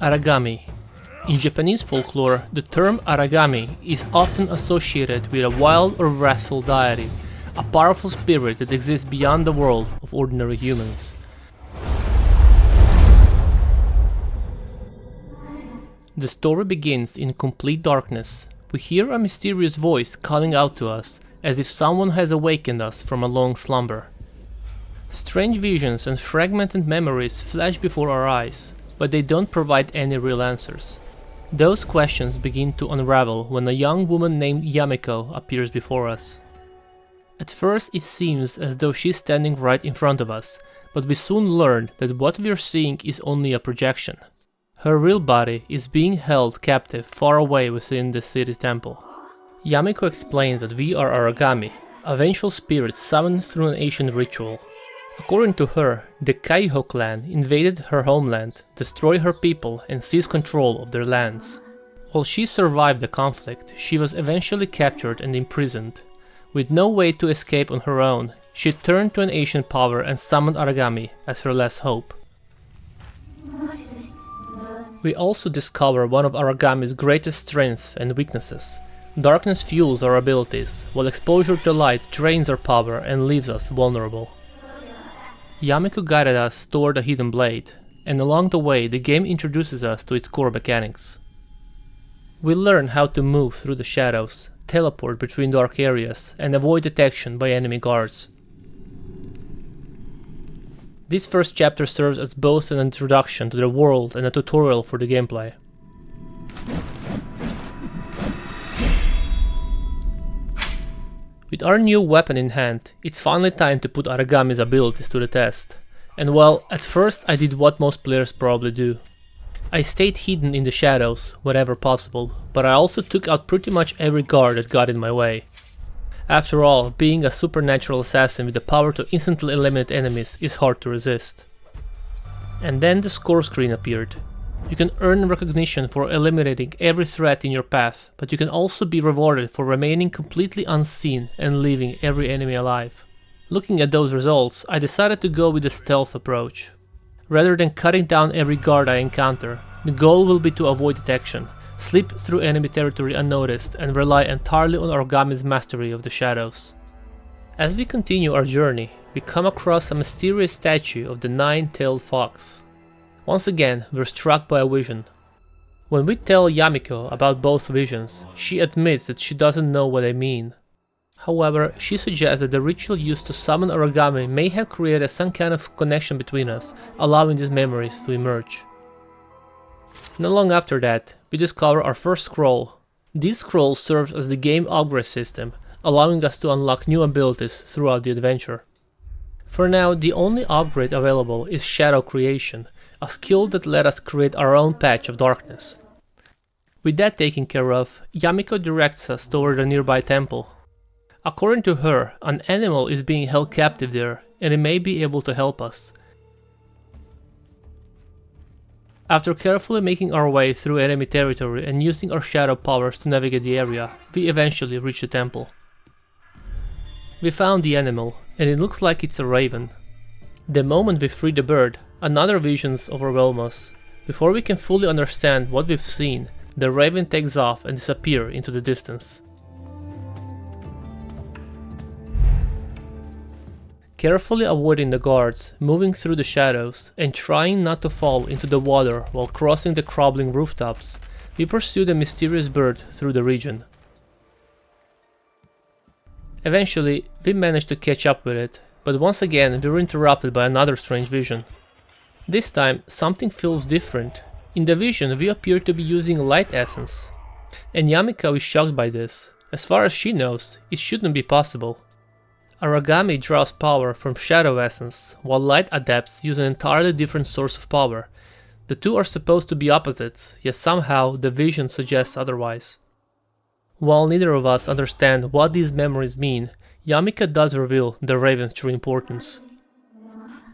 Aragami. In Japanese folklore, the term Aragami is often associated with a wild or wrathful deity, a powerful spirit that exists beyond the world of ordinary humans. The story begins in complete darkness. We hear a mysterious voice calling out to us, as if someone has awakened us from a long slumber. Strange visions and fragmented memories flash before our eyes, but they don't provide any real answers. Those questions begin to unravel when a young woman named Yamiko appears before us. At first it seems as though she's standing right in front of us, but we soon learn that what we're seeing is only a projection. Her real body is being held captive far away within the city temple. Yamiko explains that we are Aragami, a vengeful spirit summoned through an ancient ritual. According to her, the Kaiho clan invaded her homeland, destroyed her people and seized control of their lands. While she survived the conflict, she was eventually captured and imprisoned. With no way to escape on her own, she turned to an ancient power and summoned Aragami as her last hope. We also discover one of Aragami's greatest strengths and weaknesses. Darkness fuels our abilities, while exposure to light drains our power and leaves us vulnerable. Yamiko guided us toward a hidden blade, and along the way the game introduces us to its core mechanics. We learn how to move through the shadows, teleport between dark areas, and avoid detection by enemy guards. This first chapter serves as both an introduction to the world and a tutorial for the gameplay. With our new weapon in hand, it's finally time to put Aragami's abilities to the test. And well, at first I did what most players probably do. I stayed hidden in the shadows wherever possible, but I also took out pretty much every guard that got in my way. After all, being a supernatural assassin with the power to instantly eliminate enemies is hard to resist. And then the score screen appeared. You can earn recognition for eliminating every threat in your path, but you can also be rewarded for remaining completely unseen and leaving every enemy alive. Looking at those results, I decided to go with the stealth approach. Rather than cutting down every guard I encounter, the goal will be to avoid detection, slip through enemy territory unnoticed, and rely entirely on Aragami's mastery of the shadows. As we continue our journey, we come across a mysterious statue of the nine-tailed fox. Once again, we're struck by a vision. When we tell Yamiko about both visions, she admits that she doesn't know what they mean. However, she suggests that the ritual used to summon Aragami may have created some kind of connection between us, allowing these memories to emerge. Not long after that, we discover our first scroll. This scroll serves as the game upgrade system, allowing us to unlock new abilities throughout the adventure. For now, the only upgrade available is Shadow Creation, a skill that let us create our own patch of darkness. With that taken care of, Yamiko directs us toward a nearby temple. According to her, an animal is being held captive there, and it may be able to help us. After carefully making our way through enemy territory and using our shadow powers to navigate the area, we eventually reach the temple. We found the animal, and it looks like it's a raven. The moment we free the bird, another visions overwhelm us. Before we can fully understand what we've seen, the raven takes off and disappears into the distance. Carefully avoiding the guards, moving through the shadows, and trying not to fall into the water while crossing the crumbling rooftops, we pursue the mysterious bird through the region. Eventually, we manage to catch up with it, but once again we were interrupted by another strange vision. This time, something feels different. In the vision, we appear to be using light essence, and Yamiko is shocked by this. As far as she knows, it shouldn't be possible. Aragami draws power from Shadow Essence, while Light Adepts use an entirely different source of power. The two are supposed to be opposites, yet somehow the vision suggests otherwise. While neither of us understand what these memories mean, Yamiko does reveal the raven's true importance.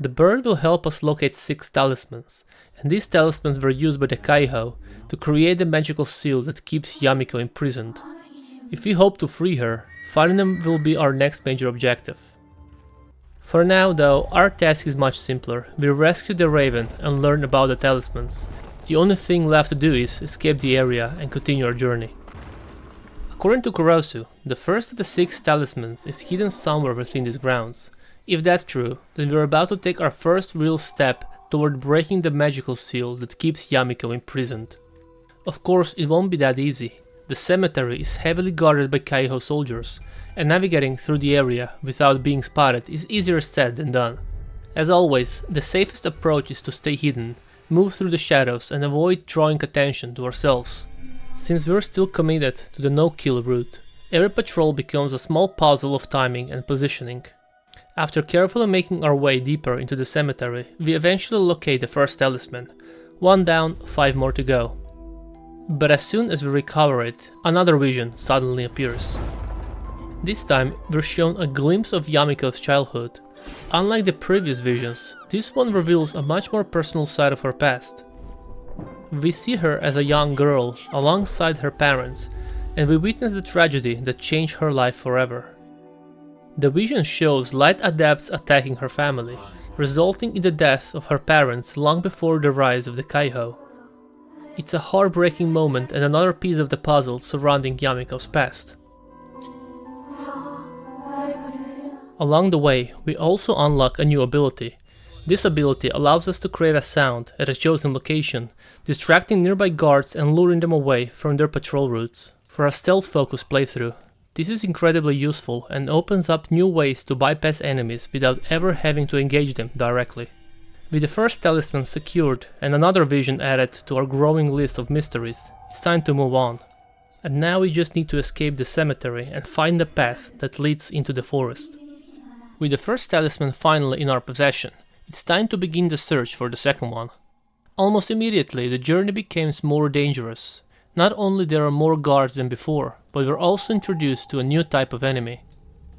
The bird will help us locate Sixth Talismans, and these talismans were used by the Kaiho to create the magical seal that keeps Yamiko imprisoned. If we hope to free her, finding them will be our next major objective. For now though, our task is much simpler. We rescue the raven and learn about the talismans. The only thing left to do is escape the area and continue our journey. According to Kurosu, the first of the 6 talismans is hidden somewhere within these grounds. If that's true, then we're about to take our first real step toward breaking the magical seal that keeps Yamiko imprisoned. Of course, it won't be that easy. The cemetery is heavily guarded by Kaiho soldiers, and navigating through the area without being spotted is easier said than done. As always, the safest approach is to stay hidden, move through the shadows and avoid drawing attention to ourselves. Since we're still committed to the no-kill route, every patrol becomes a small puzzle of timing and positioning. After carefully making our way deeper into the cemetery, we eventually locate the first talisman. 1 down, 5 more to go. But as soon as we recover it, another vision suddenly appears. This time we're shown a glimpse of Yamiko's childhood. Unlike the previous visions, this one reveals a much more personal side of her past. We see her as a young girl alongside her parents, and we witness the tragedy that changed her life forever. The vision shows light adepts attacking her family, resulting in the death of her parents long before the rise of the Kaiho. It's a heartbreaking moment and another piece of the puzzle surrounding Yamiko's past. Along the way, we also unlock a new ability. This ability allows us to create a sound at a chosen location, distracting nearby guards and luring them away from their patrol routes. For a stealth-focused playthrough, this is incredibly useful and opens up new ways to bypass enemies without ever having to engage them directly. With the first talisman secured and another vision added to our growing list of mysteries, it's time to move on. And now we just need to escape the cemetery and find the path that leads into the forest. With the first talisman finally in our possession, it's time to begin the search for the second one. Almost immediately the journey becomes more dangerous. Not only there are more guards than before, but we're also introduced to a new type of enemy.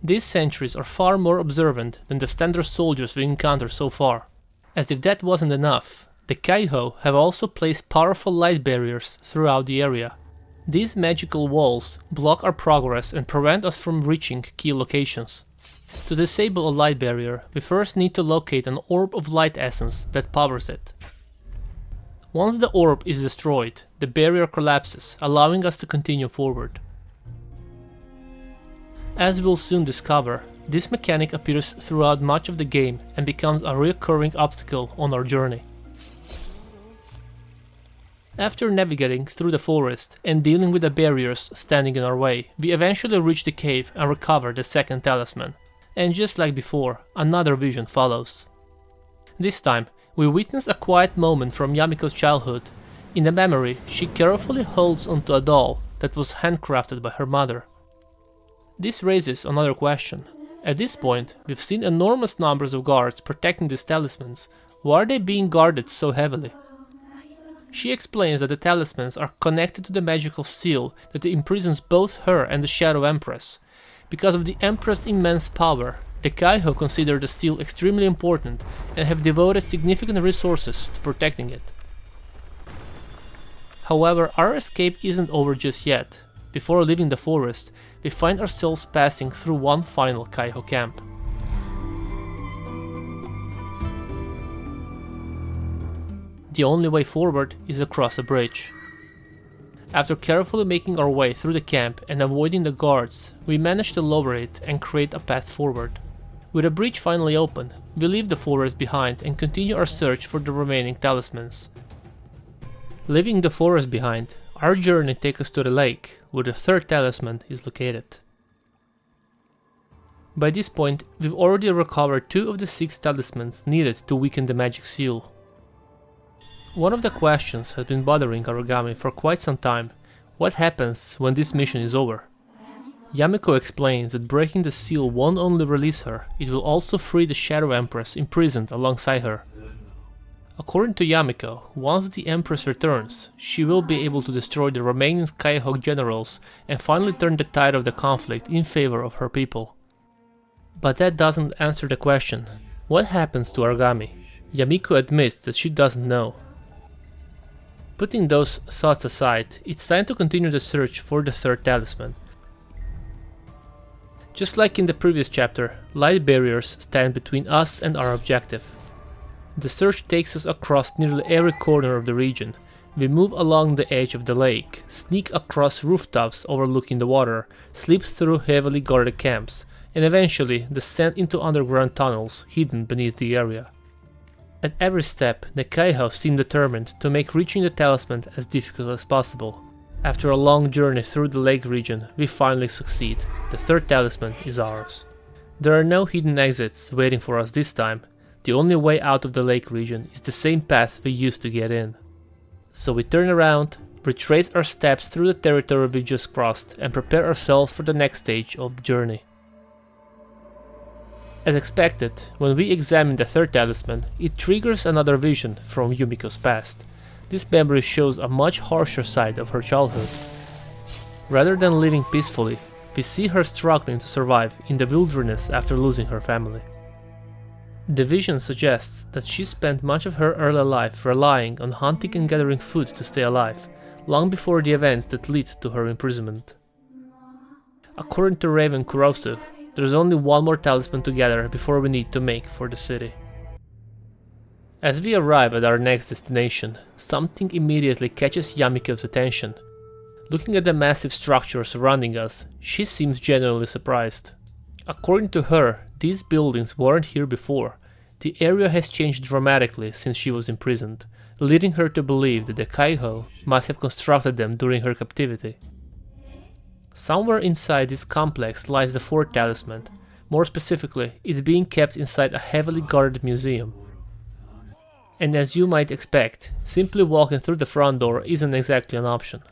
These sentries are far more observant than the standard soldiers we encountered so far. As if that wasn't enough, the Kaiho have also placed powerful light barriers throughout the area. These magical walls block our progress and prevent us from reaching key locations. To disable a light barrier, we first need to locate an orb of light essence that powers it. Once the orb is destroyed, the barrier collapses, allowing us to continue forward. As we'll soon discover, this mechanic appears throughout much of the game and becomes a recurring obstacle on our journey. After navigating through the forest and dealing with the barriers standing in our way, we eventually reach the cave and recover the second talisman. And just like before, another vision follows. This time, we witness a quiet moment from Yamiko's childhood. In the memory, she carefully holds onto a doll that was handcrafted by her mother. This raises another question. At this point, we've seen enormous numbers of guards protecting these talismans. Why are they being guarded so heavily? She explains that the talismans are connected to the magical seal that imprisons both her and the Shadow Empress. Because of the Empress' immense power, the Kaiho consider the seal extremely important and have devoted significant resources to protecting it. However, our escape isn't over just yet. Before leaving the forest, we find ourselves passing through one final Kaiho camp. The only way forward is across a bridge. After carefully making our way through the camp and avoiding the guards, we manage to lower it and create a path forward. With the bridge finally open, we leave the forest behind and continue our search for the remaining talismans. Leaving the forest behind, our journey takes us to the lake, where the third talisman is located. By this point, we've already recovered 2 of the 6 talismans needed to weaken the magic seal. One of the questions has been bothering Aragami for quite some time: what happens when this mission is over? Yamiko explains that breaking the seal won't only release her, it will also free the Shadow Empress imprisoned alongside her. According to Yamiko, once the Empress returns, she will be able to destroy the remaining Skyhawk generals and finally turn the tide of the conflict in favor of her people. But that doesn't answer the question: what happens to Aragami? Yamiko admits that she doesn't know. Putting those thoughts aside, it's time to continue the search for the third talisman. Just like in the previous chapter, light barriers stand between us and our objective. The search takes us across nearly every corner of the region, We move along the edge of the lake, sneak across rooftops overlooking the water, slip through heavily guarded camps, and eventually descend into underground tunnels hidden beneath the area. At every step, the Kaiho seem determined to make reaching the talisman as difficult as possible. After a long journey through the lake region, we finally succeed. The third talisman is ours. There are no hidden exits waiting for us this time. The only way out of the lake region is the same path we used to get in. So we turn around, retrace our steps through the territory we just crossed, and prepare ourselves for the next stage of the journey. As expected, when we examine the third talisman, it triggers another vision from Yumiko's past. This memory shows a much harsher side of her childhood. Rather than living peacefully, we see her struggling to survive in the wilderness after losing her family. The vision suggests that she spent much of her early life relying on hunting and gathering food to stay alive, long before the events that lead to her imprisonment. According to Raven Kurosu, there's only one more talisman to gather before we need to make for the city. As we arrive at our next destination, something immediately catches Yamiko's attention. Looking at the massive structure surrounding us, she seems genuinely surprised. According to her, these buildings weren't here before. The area has changed dramatically since she was imprisoned, leading her to believe that the Kaiho must have constructed them during her captivity. Somewhere inside this complex lies the fourth talisman. More specifically, it's being kept inside a heavily guarded museum. And as you might expect, simply walking through the front door isn't exactly an option.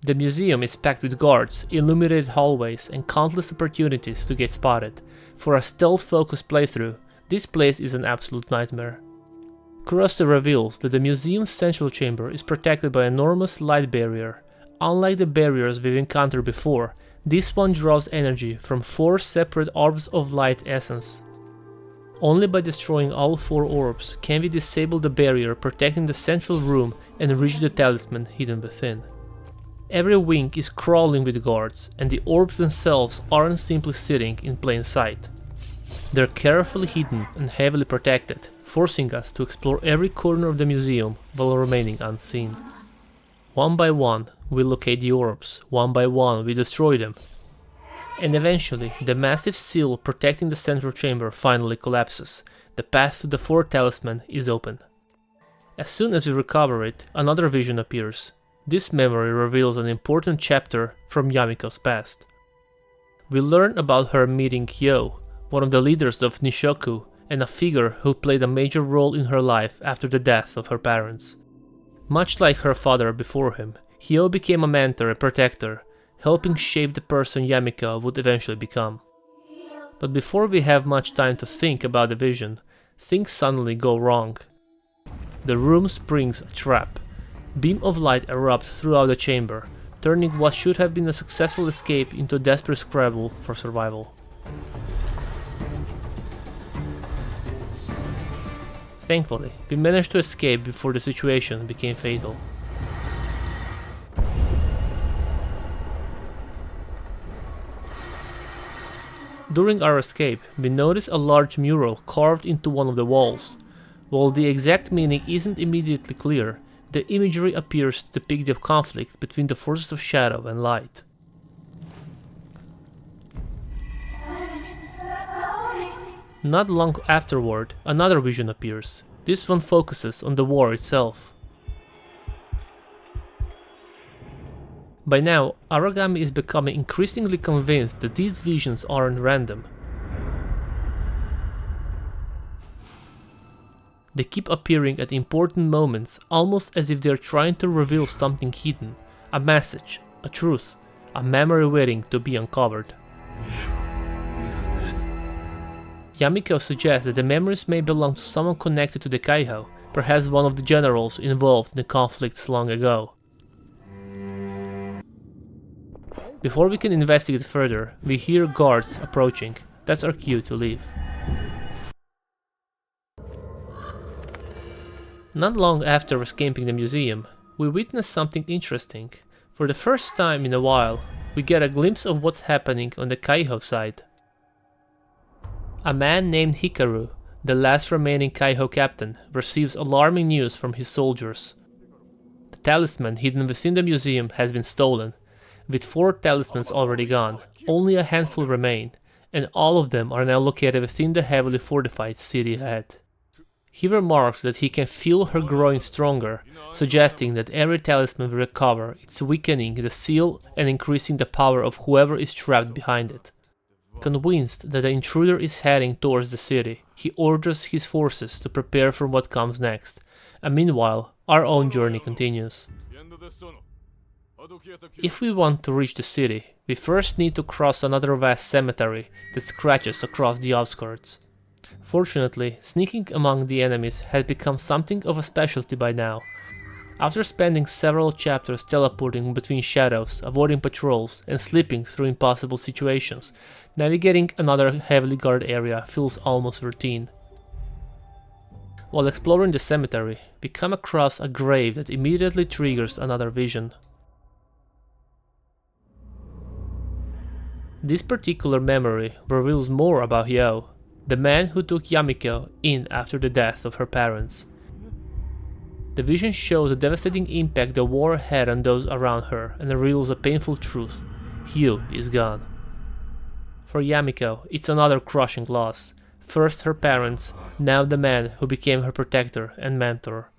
The museum is packed with guards, illuminated hallways, and countless opportunities to get spotted. For a stealth-focused playthrough, this place is an absolute nightmare. Kurosu reveals that the museum's central chamber is protected by an enormous light barrier. Unlike the barriers we've encountered before, this one draws energy from 4 separate orbs of light essence. Only by destroying all 4 orbs can we disable the barrier protecting the central room and reach the talisman hidden within. Every wing is crawling with guards, and the orbs themselves aren't simply sitting in plain sight. They're carefully hidden and heavily protected, forcing us to explore every corner of the museum while remaining unseen. One by one, we locate the orbs, one by one we destroy them. And eventually, the massive seal protecting the central chamber finally collapses. The path to the fourth talisman is open. As soon as we recover it, another vision appears. This memory reveals an important chapter from Yamiko's past. We learn about her meeting Hyo, one of the leaders of Nishoku, and a figure who played a major role in her life after the death of her parents. Much like her father before him, Hyo became a mentor and protector, helping shape the person Yamiko would eventually become. But before we have much time to think about the vision, things suddenly go wrong. The room springs a trap. Beam of light erupts throughout the chamber, turning what should have been a successful escape into a desperate scramble for survival. Thankfully, we managed to escape before the situation became fatal. During our escape, we notice a large mural carved into one of the walls. While the exact meaning isn't immediately clear, the imagery appears to depict the conflict between the forces of shadow and light. Not long afterward, another vision appears. This one focuses on the war itself. By now, Aragami is becoming increasingly convinced that these visions aren't random. They keep appearing at important moments, almost as if they're trying to reveal something hidden, a message, a truth, a memory waiting to be uncovered. Yamiko suggests that the memories may belong to someone connected to the Kaiho, perhaps one of the generals involved in the conflicts long ago. Before we can investigate further, we hear guards approaching. That's our cue to leave. Not long after escaping the museum, we witness something interesting. For the first time in a while, we get a glimpse of what's happening on the Kaiho side. A man named Hikaru, the last remaining Kaiho captain, receives alarming news from his soldiers. The talisman hidden within the museum has been stolen. With 4 talismans already gone, only a handful remain, and all of them are now located within the heavily fortified city ahead. He remarks that he can feel her growing stronger, suggesting that every talisman we recover is weakening the seal and increasing the power of whoever is trapped behind it. Convinced that the intruder is heading towards the city, he orders his forces to prepare for what comes next, and meanwhile, our own journey continues. If we want to reach the city, we first need to cross another vast cemetery that stretches across the outskirts. Fortunately, sneaking among the enemies has become something of a specialty by now. After spending several chapters teleporting between shadows, avoiding patrols, and slipping through impossible situations, navigating another heavily guarded area feels almost routine. While exploring the cemetery, we come across a grave that immediately triggers another vision. This particular memory reveals more about Hyo, the man who took Yamiko in after the death of her parents. The vision shows the devastating impact the war had on those around her and reveals a painful truth: Hyo is gone. For Yamiko, it's another crushing loss. First her parents, now the man who became her protector and mentor.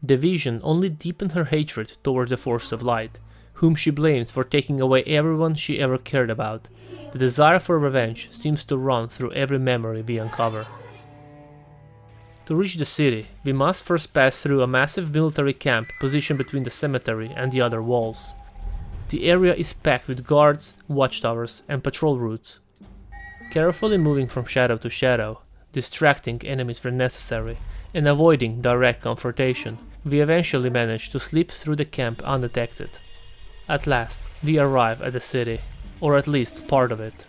The vision only deepened her hatred towards the Force of Light, whom she blames for taking away everyone she ever cared about. The desire for revenge seems to run through every memory we uncover. To reach the city, we must first pass through a massive military camp positioned between the cemetery and the other walls. The area is packed with guards, watchtowers, and patrol routes. Carefully moving from shadow to shadow, distracting enemies where necessary, and avoiding direct confrontation, we eventually manage to slip through the camp undetected. At last, we arrive at the city, or at least part of it.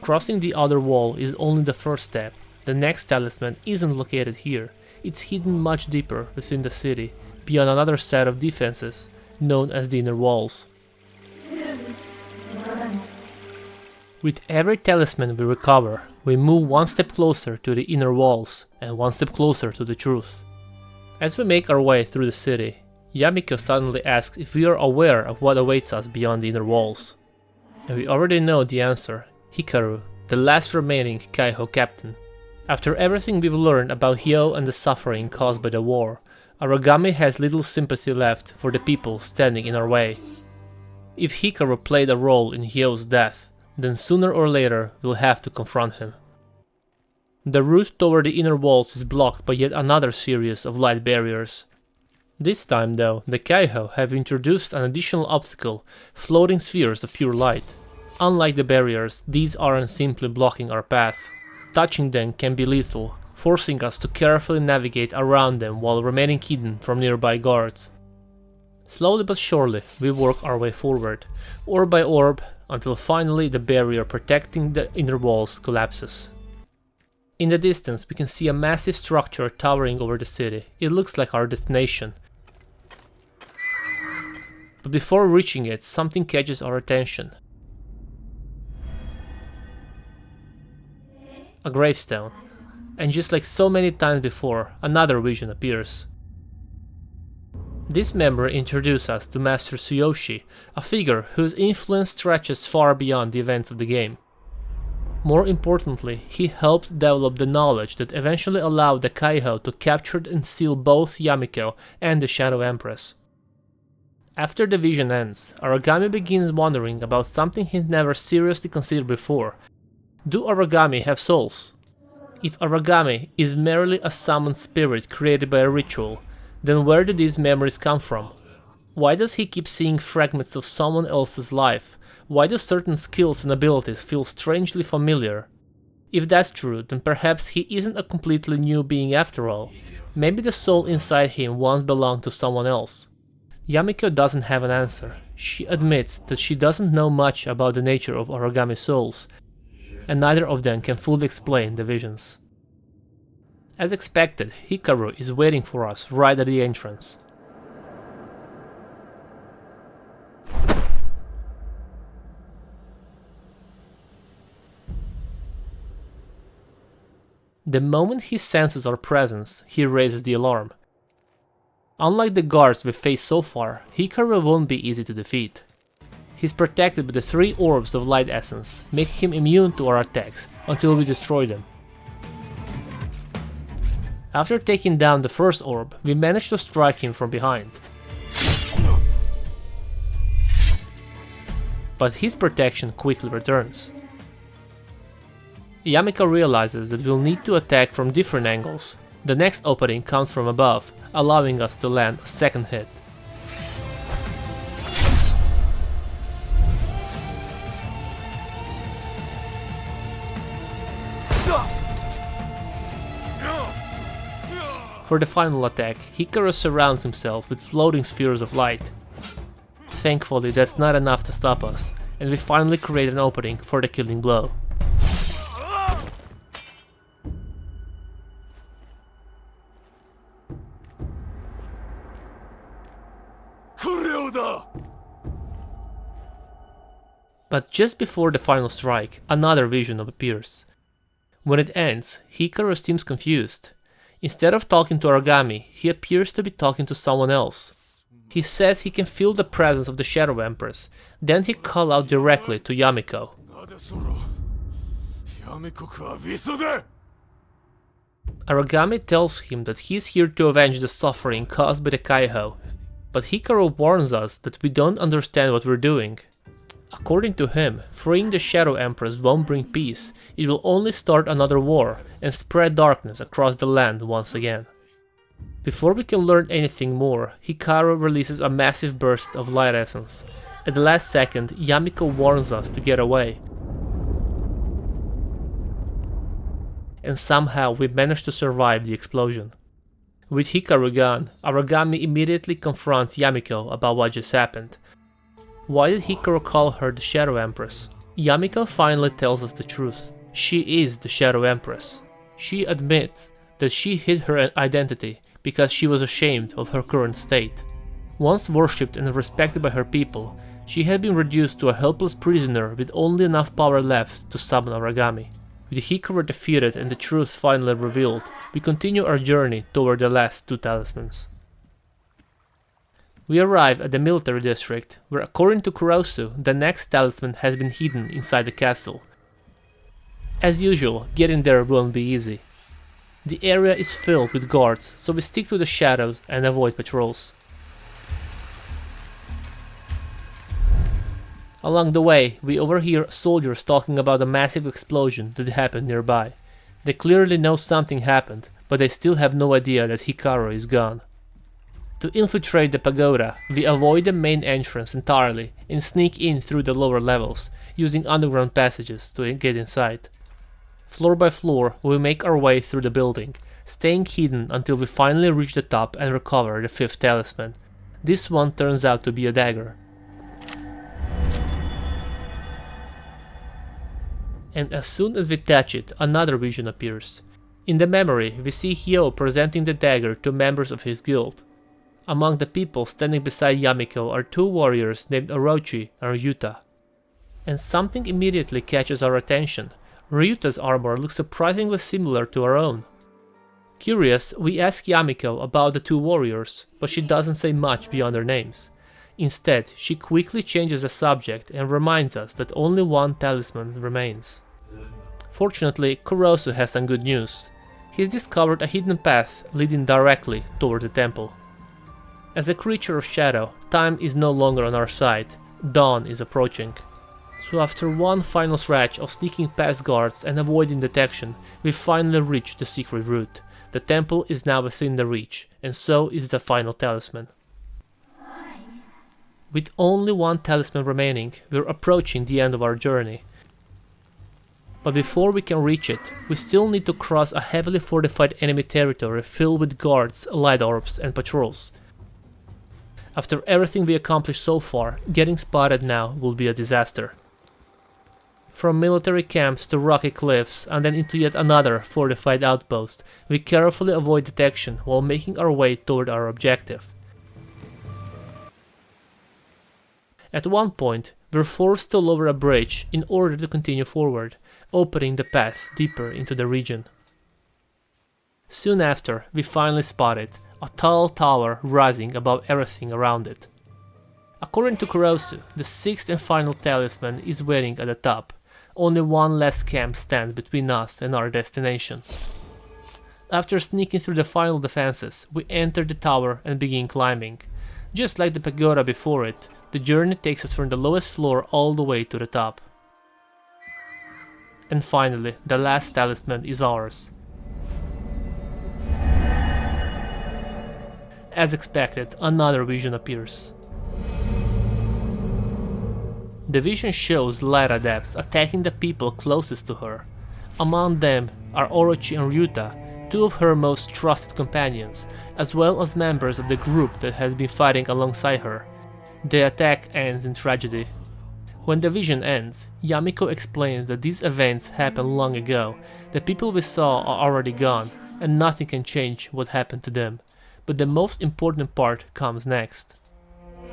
Crossing the other wall is only the first step. The next talisman isn't located here, it's hidden much deeper within the city, beyond another set of defenses, known as the inner walls. With every talisman we recover, we move one step closer to the inner walls, and one step closer to the truth. As we make our way through the city, Yamiko suddenly asks if we are aware of what awaits us beyond the inner walls. And we already know the answer: Hikaru, the last remaining Kaiho captain. After everything we've learned about Hyo and the suffering caused by the war, Aragami has little sympathy left for the people standing in our way. If Hikaru played a role in Hyo's death, then sooner or later we'll have to confront him. The route toward the inner walls is blocked by yet another series of light barriers. This time though, the Kaiho have introduced an additional obstacle: floating spheres of pure light. Unlike the barriers, these aren't simply blocking our path. Touching them can be lethal, forcing us to carefully navigate around them while remaining hidden from nearby guards. Slowly but surely, we work our way forward, orb by orb, until finally the barrier protecting the inner walls collapses. In the distance, we can see a massive structure towering over the city. It looks like our destination. But before reaching it, something catches our attention. A gravestone, and just like so many times before, another vision appears. This memory introduces us to Master Tsuyoshi, a figure whose influence stretches far beyond the events of the game. More importantly, he helped develop the knowledge that eventually allowed the Kaiho to capture and seal both Yamiko and the Shadow Empress. After the vision ends, Aragami begins wondering about something he'd never seriously considered before. Do Aragami have souls? If Aragami is merely a summoned spirit created by a ritual, then where do these memories come from? Why does he keep seeing fragments of someone else's life? Why do certain skills and abilities feel strangely familiar? If that's true, then perhaps he isn't a completely new being after all. Maybe the soul inside him once belonged to someone else. Yamiko doesn't have an answer. She admits that she doesn't know much about the nature of Aragami souls, and neither of them can fully explain the visions. As expected, Hikaru is waiting for us right at the entrance. The moment he senses our presence, he raises the alarm. Unlike the guards we've faced so far, Hikaru won't be easy to defeat. He's protected by the 3 orbs of light essence, making him immune to our attacks until we destroy them. After taking down the first orb, we managed to strike him from behind. But his protection quickly returns. Yamiko realizes that we'll need to attack from different angles. The next opening comes from above, allowing us to land a second hit. For the final attack, Hikaru surrounds himself with floating spheres of light. Thankfully, that's not enough to stop us, and we finally create an opening for the killing blow. But just before the final strike, another vision appears. When it ends, Hikaru seems confused. Instead of talking to Aragami, he appears to be talking to someone else. He says he can feel the presence of the Shadow Empress, then he calls out directly to Yamiko. Aragami tells him that he's here to avenge the suffering caused by the Kaiho, but Hikaru warns us that we don't understand what we're doing. According to him, freeing the Shadow Empress won't bring peace, it will only start another war and spread darkness across the land once again. Before we can learn anything more, Hikaru releases a massive burst of light essence. At the last second, Yamiko warns us to get away. And somehow we manage to survive the explosion. With Hikaru gone, Aragami immediately confronts Yamiko about what just happened. Why did Hikaru call her the Shadow Empress? Yamiko finally tells us the truth. She is the Shadow Empress. She admits that she hid her identity because she was ashamed of her current state. Once worshipped and respected by her people, she had been reduced to a helpless prisoner with only enough power left to summon Aragami. With Hikaru defeated and the truth finally revealed, we continue our journey toward the last 2 talismans. We arrive at the military district, where according to Kurosu, the next talisman has been hidden inside the castle. As usual, getting there won't be easy. The area is filled with guards, so we stick to the shadows and avoid patrols. Along the way, we overhear soldiers talking about a massive explosion that happened nearby. They clearly know something happened, but they still have no idea that Hikaru is gone. To infiltrate the pagoda, we avoid the main entrance entirely and sneak in through the lower levels, using underground passages to get inside. Floor by floor, we make our way through the building, staying hidden until we finally reach the top and recover the 5th talisman. This one turns out to be a dagger. And as soon as we touch it, another vision appears. In the memory, we see Hyo presenting the dagger to members of his guild. Among the people standing beside Yamiko are 2 warriors named Orochi and Ryuta. And something immediately catches our attention. Ryuta's armor looks surprisingly similar to our own. Curious, we ask Yamiko about the 2 warriors, but she doesn't say much beyond their names. Instead, she quickly changes the subject and reminds us that only 1 talisman remains. Fortunately, Kurosu has some good news. He's discovered a hidden path leading directly toward the temple. As a creature of shadow, time is no longer on our side. Dawn is approaching. So after one final stretch of sneaking past guards and avoiding detection, we finally reach the secret route. The temple is now within the reach, and so is the final talisman. With only 1 talisman remaining, we're approaching the end of our journey. But before we can reach it, we still need to cross a heavily fortified enemy territory filled with guards, light orbs and patrols. After everything we accomplished so far, getting spotted now will be a disaster. From military camps to rocky cliffs and then into yet another fortified outpost, we carefully avoid detection while making our way toward our objective. At one point, we're forced to lower a bridge in order to continue forward, opening the path deeper into the region. Soon after, we finally spot it, a tall tower rising above everything around it. According to Kurosu, the sixth and final talisman is waiting at the top. Only one less camp stands between us and our destination. After sneaking through the final defenses, we enter the tower and begin climbing. Just like the pagoda before it, the journey takes us from the lowest floor all the way to the top. And finally, the last talisman is ours. As expected, another vision appears. The vision shows light adepts attacking the people closest to her. Among them are Orochi and Ryuta, two of her most trusted companions, as well as members of the group that has been fighting alongside her. The attack ends in tragedy. When the vision ends, Yamiko explains that these events happened long ago, the people we saw are already gone, and nothing can change what happened to them. But the most important part comes next.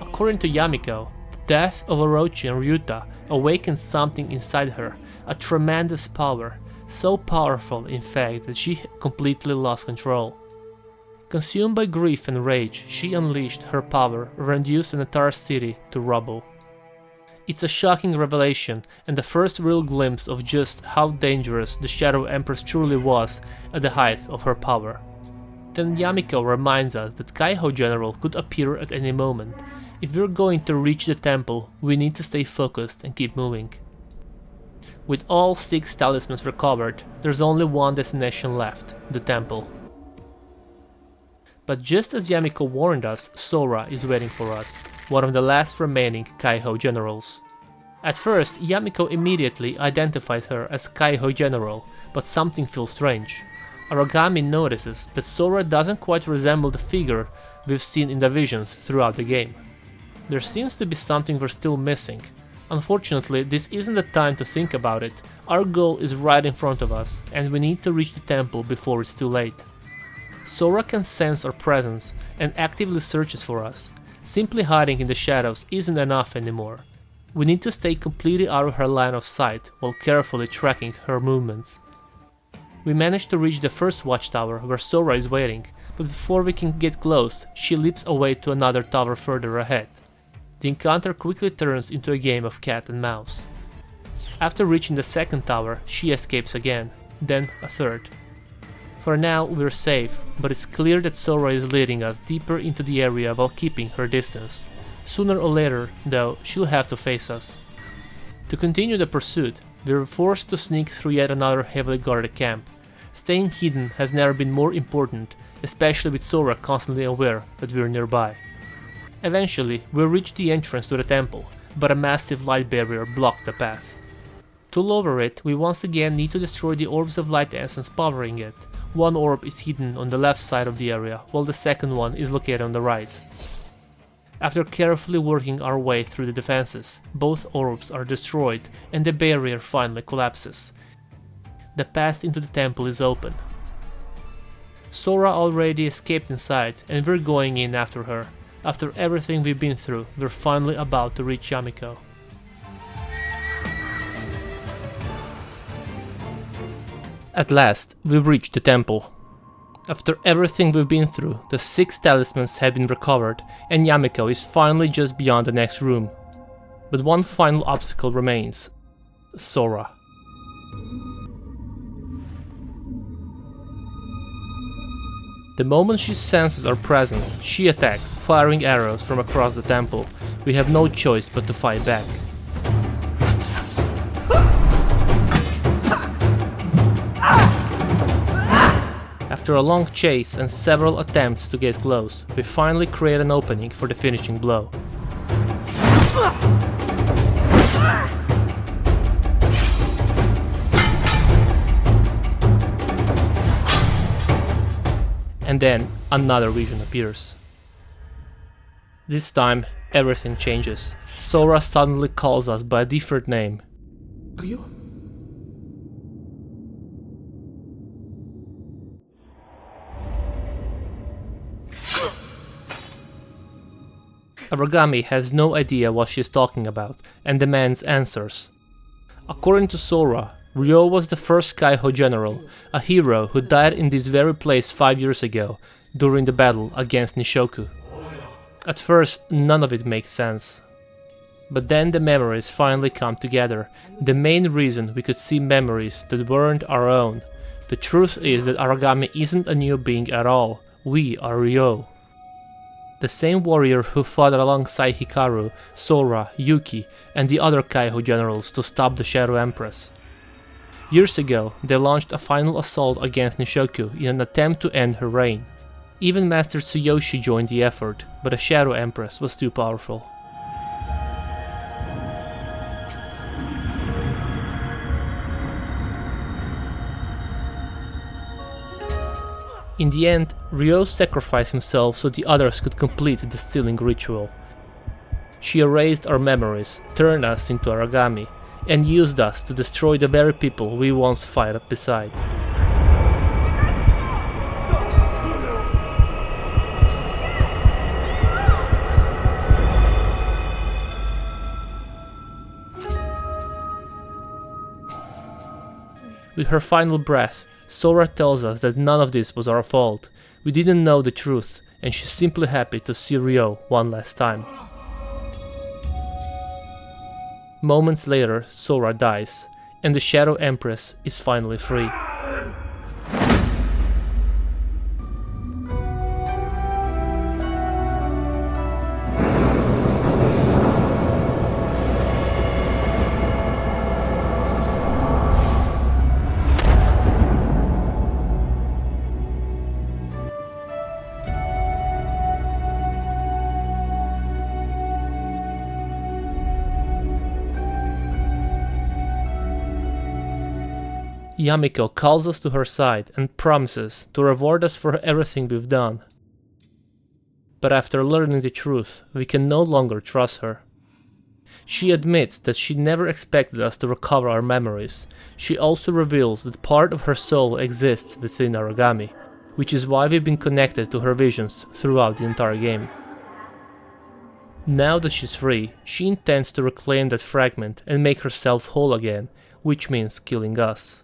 According to Yamiko, the death of Orochi and Ryuta awakened something inside her, a tremendous power, so powerful in fact that she completely lost control. Consumed by grief and rage, she unleashed her power and reduced an entire city to rubble. It's a shocking revelation and the first real glimpse of just how dangerous the Shadow Empress truly was at the height of her power. Then Yamiko reminds us that Kaiho General could appear at any moment. If we're going to reach the temple, we need to stay focused and keep moving. With all 6 talismans recovered, there's only one destination left, the temple. But just as Yamiko warned us, Sora is waiting for us, one of the last remaining Kaiho generals. At first, Yamiko immediately identifies her as Kaiho General, but something feels strange. Aragami notices that Sora doesn't quite resemble the figure we've seen in the visions throughout the game. There seems to be something we're still missing. Unfortunately, this isn't the time to think about it. Our goal is right in front of us, and we need to reach the temple before it's too late. Sora can sense our presence and actively searches for us. Simply hiding in the shadows isn't enough anymore. We need to stay completely out of her line of sight while carefully tracking her movements. We manage to reach the first watchtower where Sora is waiting, but before we can get close, she leaps away to another tower further ahead. The encounter quickly turns into a game of cat and mouse. After reaching the second tower, she escapes again, then a third. For now, we're safe, but it's clear that Sora is leading us deeper into the area while keeping her distance. Sooner or later, though, she'll have to face us. To continue the pursuit, we're forced to sneak through yet another heavily guarded camp. Staying hidden has never been more important, especially with Sora constantly aware that we're nearby. Eventually, we reach the entrance to the temple, but a massive light barrier blocks the path. To lower it, we once again need to destroy the orbs of light essence powering it. One orb is hidden on the left side of the area, while the second one is located on the right. After carefully working our way through the defenses, both orbs are destroyed and the barrier finally collapses. The path into the temple is open. Sora already escaped inside and we're going in after her. After everything we've been through, we're finally about to reach Yamiko. At last, we've reached the temple. After everything we've been through, the 6 talismans have been recovered, and Yamiko is finally just beyond the next room. But one final obstacle remains: Sora. The moment she senses our presence, she attacks, firing arrows from across the temple. We have no choice but to fight back. After a long chase and several attempts to get close, we finally create an opening for the finishing blow. And then another vision appears. This time, everything changes. Sora suddenly calls us by a different name. Kyuryu? Aragami has no idea what she is talking about and demands answers. According to Sora, Ryo was the first Kaiho general, a hero who died in this very place 5 years ago. during the battle against Nishoku. At first, none of it makes sense. But then the memories finally come together, the main reason we could see memories that weren't our own. The truth is that Aragami isn't a new being at all, we are Ryo. The same warrior who fought alongside Hikaru, Sora, Yuki, and the other Kaiho generals to stop the Shadow Empress. Years ago, they launched a final assault against Nishoku in an attempt to end her reign. Even Master Tsuyoshi joined the effort, but the Shadow Empress was too powerful. In the end, Ryo sacrificed himself so the others could complete the sealing ritual. She erased our memories, turned us into Aragami, and used us to destroy the very people we once fought beside. With her final breath, Sora tells us that none of this was our fault. We didn't know the truth, and she's simply happy to see Ryo one last time. Moments later, Sora dies, and the Shadow Empress is finally free. Yamiko calls us to her side and promises to reward us for everything we've done. But after learning the truth, we can no longer trust her. She admits that she never expected us to recover our memories. She also reveals that part of her soul exists within Aragami, which is why we've been connected to her visions throughout the entire game. Now that she's free, she intends to reclaim that fragment and make herself whole again, which means killing us.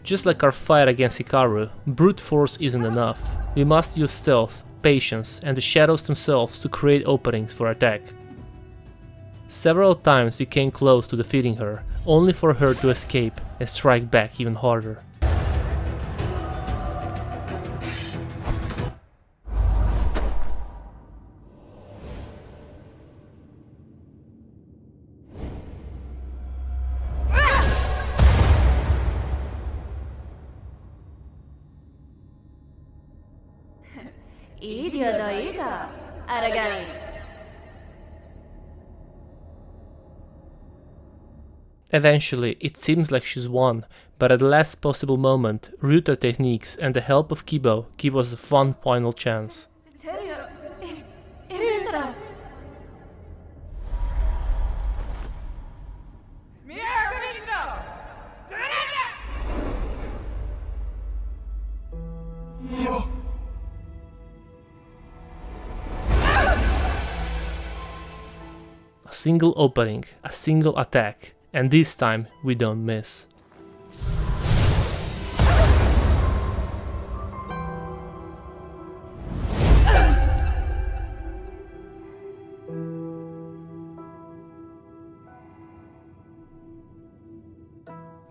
Just like our fight against Hikaru, brute force isn't enough. We must use stealth, patience, and the shadows themselves to create openings for attack. Several times we came close to defeating her, only for her to escape and strike back even harder. Aragami. Eventually, it seems like she's won, but at the last possible moment, Ryuta techniques and the help of Kibo give us one final chance. A single opening, a single attack, and this time we don't miss.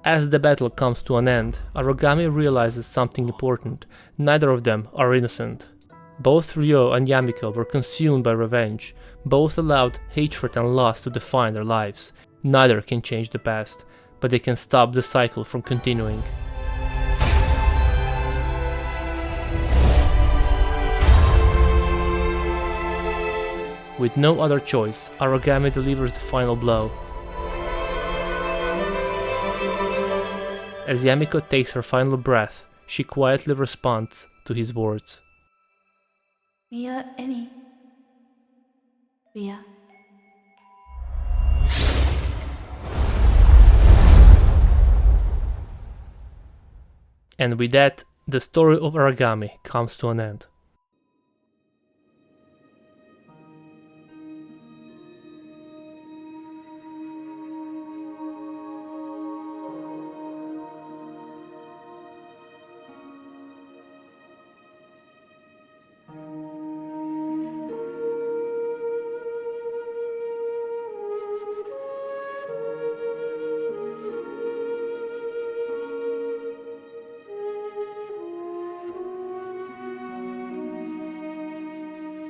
As the battle comes to an end, Aragami realizes something important. Neither of them are innocent. Both Ryo and Yamiko were consumed by revenge. Both allowed hatred and lust to define their lives. Neither can change the past, but they can stop the cycle from continuing. With no other choice, Aragami delivers the final blow. As Yamiko takes her final breath, she quietly responds to his words. Mia Eni. Mia. And with that, the story of Aragami comes to an end.